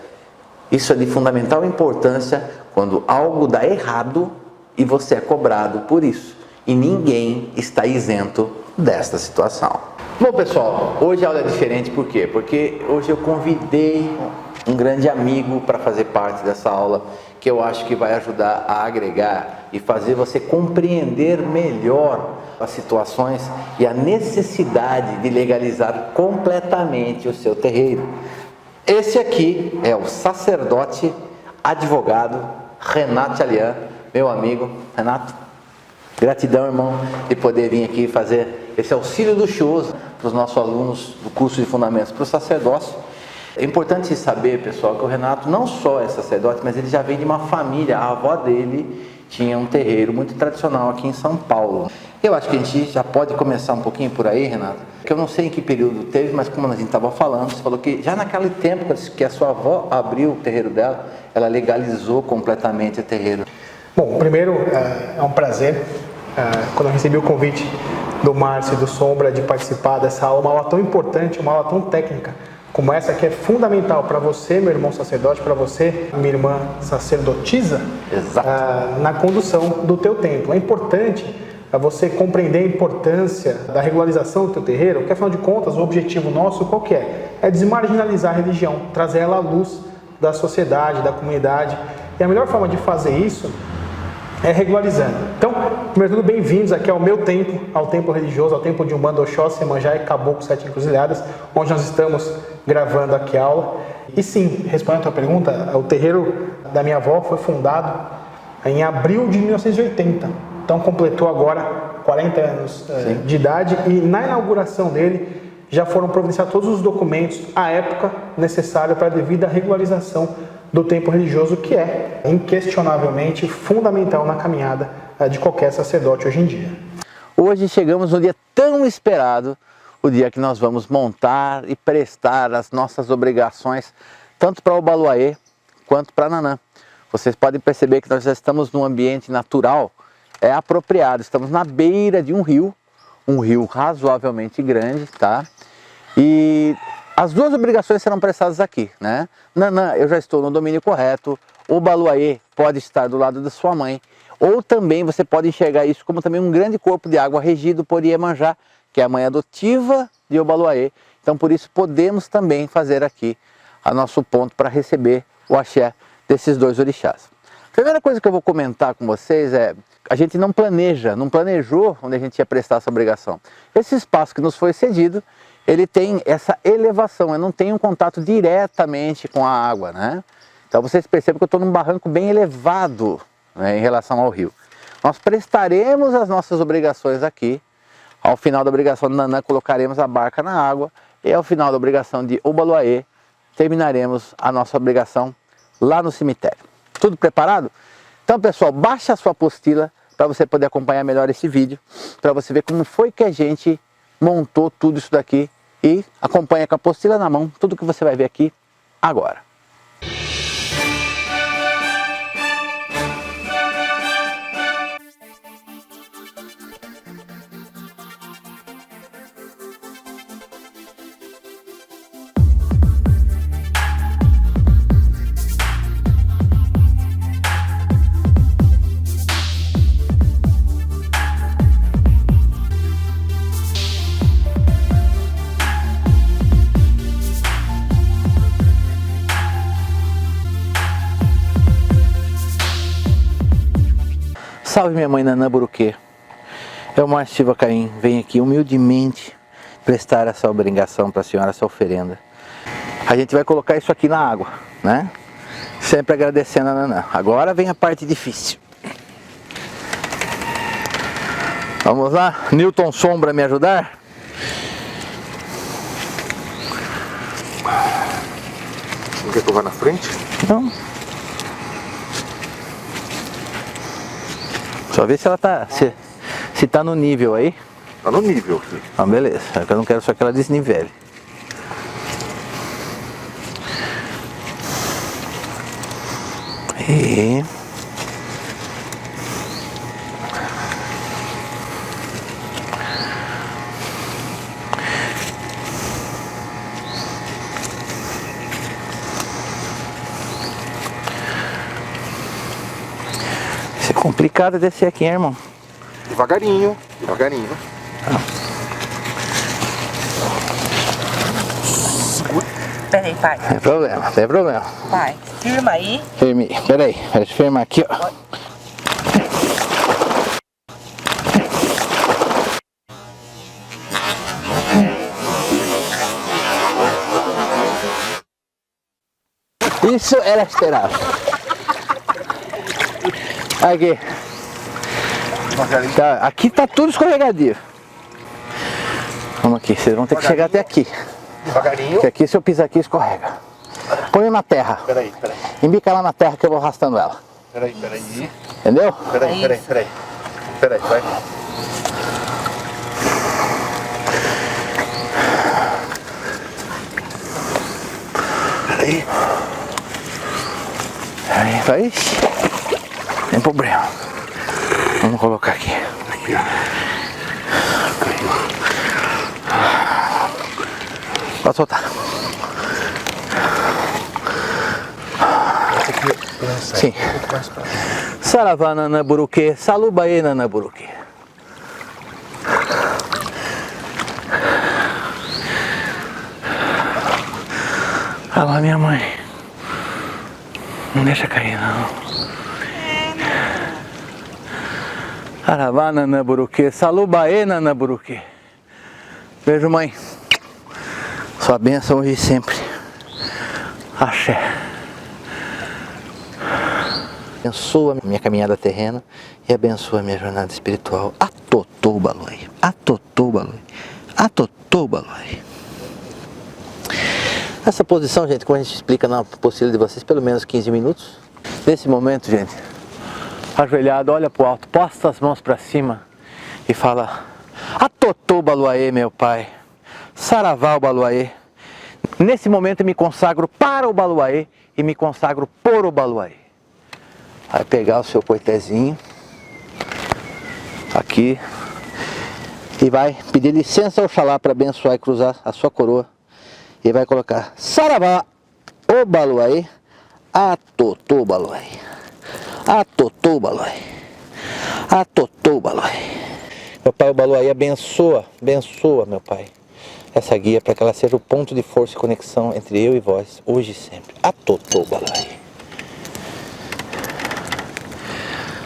Isso é de fundamental importância quando algo dá errado e você é cobrado por isso. E ninguém está isento desta situação. Bom, pessoal, hoje a aula é diferente, por quê? Porque hoje eu convidei um grande amigo para fazer parte dessa aula, que eu acho que vai ajudar a agregar e fazer você compreender melhor as situações e a necessidade de legalizar completamente o seu terreiro. Esse aqui é o sacerdote, advogado Renato Alian, meu amigo. Renato, gratidão, irmão, de poder vir aqui fazer esse auxílio luxuoso para os nossos alunos do curso de Fundamentos para o Sacerdócio. É importante saber, pessoal, que o Renato não só é sacerdote, mas ele já vem de uma família. A avó dele tinha um terreiro muito tradicional aqui em São Paulo. Eu acho que a gente já pode começar um pouquinho por aí, Renato, que eu não sei em que período teve, mas como a gente estava falando, você falou que já naquele tempo que a sua avó abriu o terreiro dela, ela legalizou completamente o terreiro. Bom, primeiro é um prazer, quando eu recebi o convite do Márcio e do Sombra de participar dessa aula, uma aula tão importante, uma aula tão técnica, como essa que é fundamental para você, meu irmão sacerdote, para você, minha irmã sacerdotisa, na condução do teu templo. É importante você compreender a importância da regularização do teu terreiro, porque afinal de contas o objetivo nosso qual que é? É desmarginalizar a religião, trazer ela à luz da sociedade, da comunidade, e a melhor forma de fazer isso é regularizando. Então, primeiro tudo, bem-vindos aqui ao meu templo, ao templo religioso, ao templo de Umbanda, Oxóssi, Iemanjá e Caboclo Sete Encruzilhadas, onde nós estamos gravando aqui a aula. E sim, respondendo a tua pergunta, o terreiro da minha avó foi fundado em abril de 1980, então completou agora 40 anos de idade, e na inauguração dele já foram providenciados todos os documentos à época necessários para a devida regularização do templo religioso, que é inquestionavelmente fundamental na caminhada de qualquer sacerdote hoje em dia. Hoje chegamos no dia tão esperado, o dia que nós vamos montar e prestar as nossas obrigações, tanto para o Obaluayê quanto para Nanã. Vocês podem perceber que nós já estamos num ambiente natural, apropriado, estamos na beira de um rio razoavelmente grande, tá? E as duas obrigações serão prestadas aqui, né? Nanã, eu já estou no domínio correto. Obaluayê pode estar do lado da sua mãe. Ou também você pode enxergar isso como também um grande corpo de água regido por Iemanjá, que é a mãe adotiva de Obaluayê. Então por isso podemos também fazer aqui a nosso ponto para receber o axé desses dois orixás. A primeira coisa que eu vou comentar com vocês é: a gente não planejou onde a gente ia prestar essa obrigação. Esse espaço que nos foi cedido, ele tem essa elevação, eu não tenho um contato diretamente com a água, né? Então vocês percebem que eu estou num barranco bem elevado, né, em relação ao rio. Nós prestaremos as nossas obrigações aqui. Ao final da obrigação de Nanã, colocaremos a barca na água. E ao final da obrigação de Obaluayê, terminaremos a nossa obrigação lá no cemitério. Tudo preparado? Então, pessoal, baixa a sua apostila para você poder acompanhar melhor esse vídeo, para você ver como foi que a gente montou tudo isso daqui, e acompanha com a apostila na mão tudo que você vai ver aqui agora. Salve minha mãe Nanã Buruquê, eu, Márcio Silva Caim, venho aqui humildemente prestar essa obrigação para a senhora, essa oferenda. A gente vai colocar isso aqui na água, né? Sempre agradecendo a Nanã. Agora vem a parte difícil. Vamos lá, Newton Sombra me ajudar? Não quer que eu vá na frente? Não. Só ver se ela tá, se tá no nível aí. Tá no nível, filho. Ah, beleza. Eu não quero só que ela desnivele. E... isso é complicado descer aqui, hein, irmão? Devagarinho, devagarinho. Peraí, pai. Não tem problema, não tem problema. Pai, firma aí. Firme, peraí, deixa eu firmar aqui, ó. Isso era esperado. Aqui. Tá, aqui tá tudo escorregadio. Vamos aqui, vocês vão ter que chegar até aqui. Devagarinho. Porque aqui se eu pisar aqui escorrega. Põe na terra. Peraí. Embica lá na terra que eu vou arrastando ela. Peraí. Entendeu? Peraí, vai. Aí vai. Tem problema. Vamos colocar aqui. Pode soltar. Sim. Saravá nanaburuque, salubaê nanaburuque. Olha lá minha mãe. Não deixa cair não. Saravá nanaburuque, salubaê nanaburuque. Beijo, mãe. Sua bênção hoje e sempre. Axé. Abençoa a minha caminhada terrena e abençoa a minha jornada espiritual. Atotô baloi. Atotô baloi. Atotô baloi. Essa posição, gente, como a gente explica na apostila de vocês, pelo menos 15 minutos. Nesse momento, gente, ajoelhado, olha pro alto, posta as mãos para cima e fala: Atotô baluaê, meu pai. Saravá o baluaê. Nesse momento eu me consagro para o baluaê e me consagro por o baluaê. Vai pegar o seu coitezinho aqui e vai pedir licença ao Oxalá para abençoar e cruzar a sua coroa. E vai colocar Saravá o baluaê, atotô baluaê, atotô baluaê, atotô baluaê. Meu pai o baluaê abençoa, meu pai, essa guia para que ela seja o ponto de força e conexão entre eu e vós, hoje e sempre. Atotô baluaê.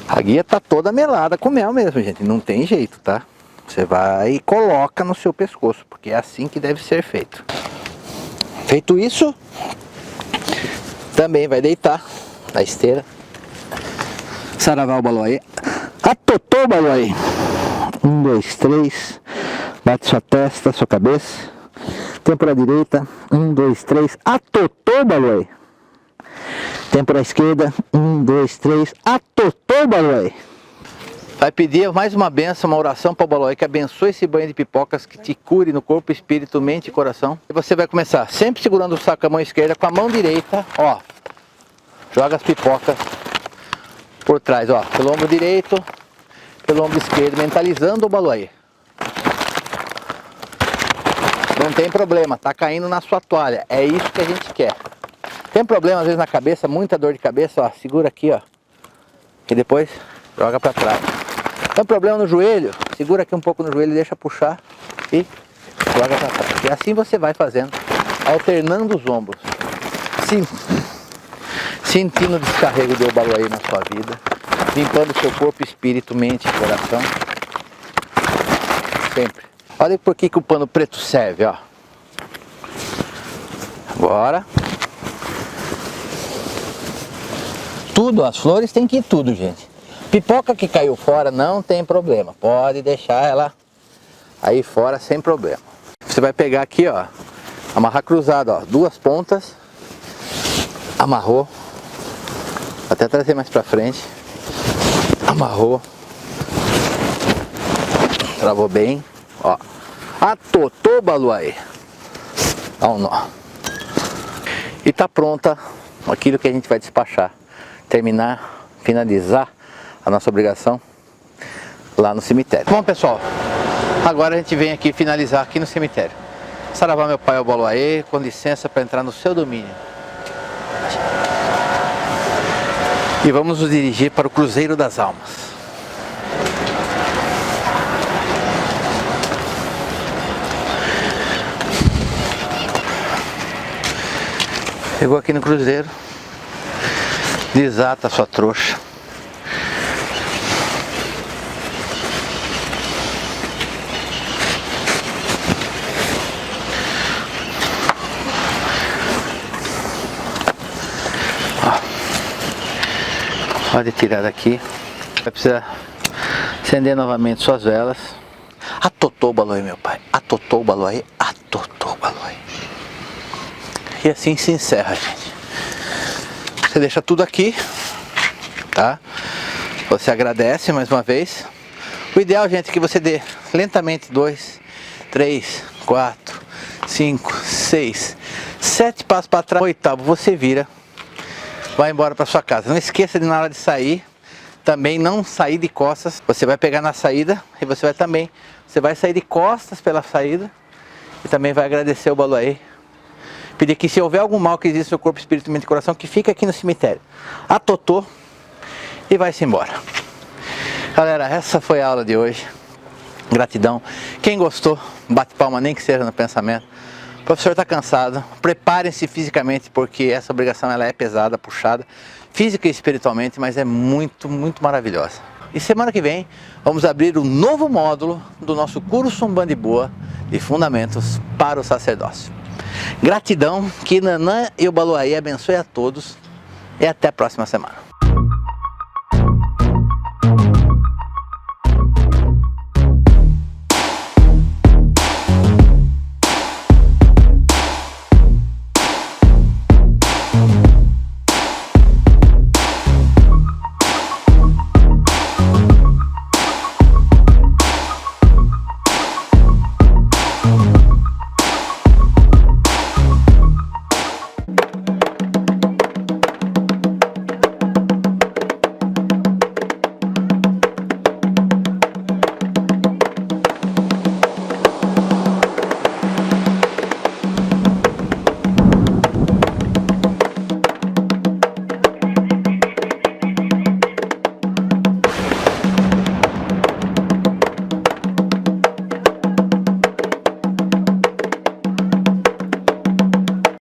A guia tá toda melada com mel mesmo, gente. Não tem jeito, tá? Você vai e coloca no seu pescoço, porque é assim que deve ser feito. Feito isso, também vai deitar na esteira. Saravá o baluaê. Atotô baluaê. 1, 2, 3. Bate sua testa, sua cabeça. Têmpora direita. 1, 2, 3. Atotô baluaê. Têmpora esquerda, 1, 2, 3, atotô baluaê. Vai pedir mais uma benção, uma oração para o baluaê que abençoe esse banho de pipocas, que te cure no corpo, espírito, mente e coração. E você vai começar sempre segurando o saco com a mão esquerda, com a mão direita, ó. Joga as pipocas por trás, ó, pelo ombro direito, pelo ombro esquerdo, mentalizando o baluaê. Não tem problema, tá caindo na sua toalha, é isso que a gente quer. Tem problema às vezes na cabeça, muita dor de cabeça, ó, segura aqui, ó. E depois joga pra trás. Tem problema no joelho, segura aqui um pouco no joelho, deixa puxar e joga pra trás. E assim você vai fazendo, alternando os ombros. Sim. Sentindo o descarrego do baluaê na sua vida, limpando seu corpo, espírito, mente e coração. Sempre. Olha por que o pano preto serve, ó. Agora. Tudo, as flores tem que ir tudo, gente. Pipoca que caiu fora não tem problema. Pode deixar ela aí fora sem problema. Você vai pegar aqui, ó. Amarrar cruzado, ó. 2 pontas. Amarrou. Até trazer mais pra frente. Amarrou. Travou bem. Ó. Atotô baluaê. Dá um nó. E tá pronta aquilo que a gente vai despachar. Terminar, finalizar a nossa obrigação lá no cemitério. Bom, pessoal, agora a gente vem aqui finalizar aqui no cemitério. Saravá, meu pai, o baluaê, com licença para entrar no seu domínio. E vamos nos dirigir para o Cruzeiro das Almas. Chegou aqui no cruzeiro, desata a sua trouxa. Pode tirar daqui. Vai precisar acender novamente suas velas. Atotou o baloí, meu pai. Atotou o baloí. Atotou o baloí. E assim se encerra, gente. Você deixa tudo aqui, tá? Você agradece mais uma vez. O ideal, gente, é que você dê lentamente 2, 3, 4, 5, 6, 7 passos para trás. 8º, você vira. Vai embora para sua casa. Não esqueça de, na hora de sair, também não sair de costas. Você vai pegar na saída e você vai sair de costas pela saída e também vai agradecer o baloí. Pedir que, se houver algum mal que existe no seu corpo, espírito, mente e coração, que fique aqui no cemitério. Atotô e vai-se embora. Galera, essa foi a aula de hoje. Gratidão. Quem gostou, bate palma, nem que seja no pensamento. O professor está cansado, preparem-se fisicamente, porque essa obrigação ela é pesada, puxada, física e espiritualmente, mas é muito, muito maravilhosa. E semana que vem vamos abrir um novo módulo do nosso curso Umbanda e Boa de Fundamentos para o Sacerdócio. Gratidão, que Nanã e o Baloaí abençoe a todos e até a próxima semana.